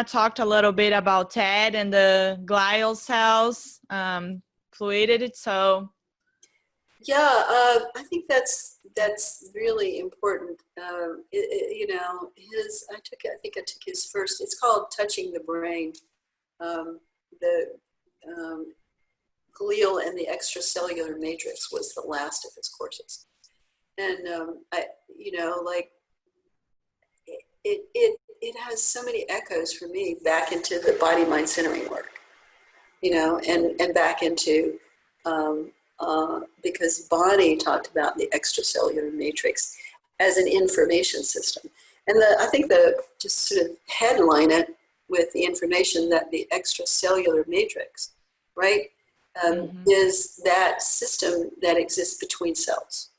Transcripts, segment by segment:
talked a little bit about TED and the glial cells, fluidity. So yeah, I think that's really important. You know, I think I took his first. It's called Touching the Brain. The glial and the extracellular matrix was the last of his courses, and you know, like it has so many echoes for me back into the body mind centering work, you know, and back into because Bonnie talked about the extracellular matrix as an information system, and I think just sort of headline it with the information that the extracellular matrix, right, is that system that exists between cells,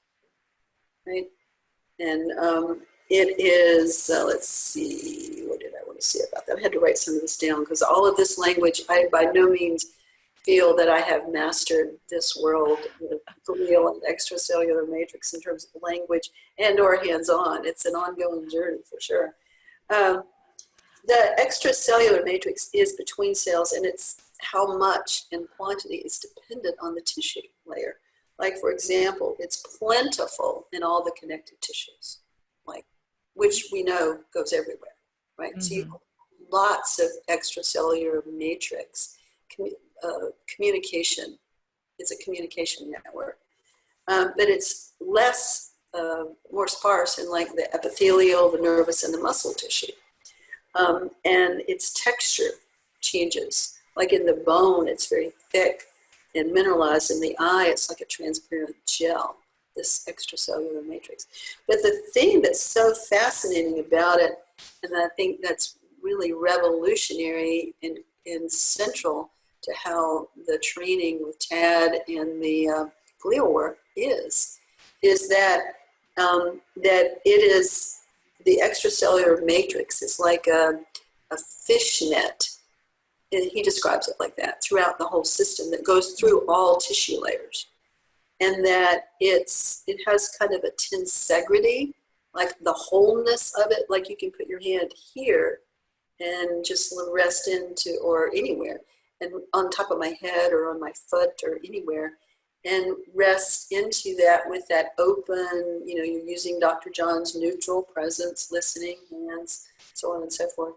right? And it is, let's see, what did I want to say about that? I had to write some of this down because all of this language, I by no means feel that I have mastered this world of glial and extracellular matrix in terms of language and or hands-on. It's an ongoing journey for sure. The extracellular matrix is between cells, and it's how much and quantity is dependent on the tissue layer. Like, for example, it's plentiful in all the connective tissues, like, which we know goes everywhere, right? So you have lots of extracellular matrix. Communication, it's a communication network. But it's less, more sparse in like the epithelial, the nervous, and the muscle tissue. And its texture changes. Like in the bone, it's very thick and mineralized. In the eye, it's like a transparent gel, this extracellular matrix. But the thing that's so fascinating about it, and I think that's really revolutionary and central to how the training with TAD and the glial work is that that it is, the extracellular matrix is like a fish net. And he describes it like that throughout the whole system that goes through all tissue layers. And that it has kind of a tensegrity, like the wholeness of it, like you can put your hand here and just rest into, or anywhere, and on top of my head or on my foot or anywhere, and rest into that with that open, you know, you're using Dr. John's neutral presence, listening, hands, so on and so forth.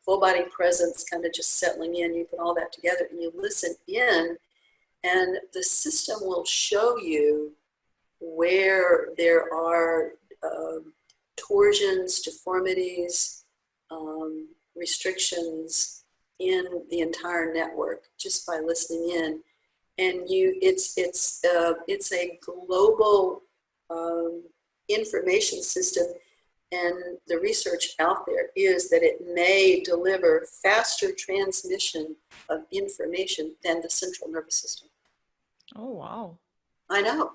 Full body presence, kind of just settling in. You put all that together and you listen in, and the system will show you where there are torsions, deformities, restrictions in the entire network just by listening in. And it's a global information system. And the research out there is that it may deliver faster transmission of information than the central nervous system. Oh, wow. I know.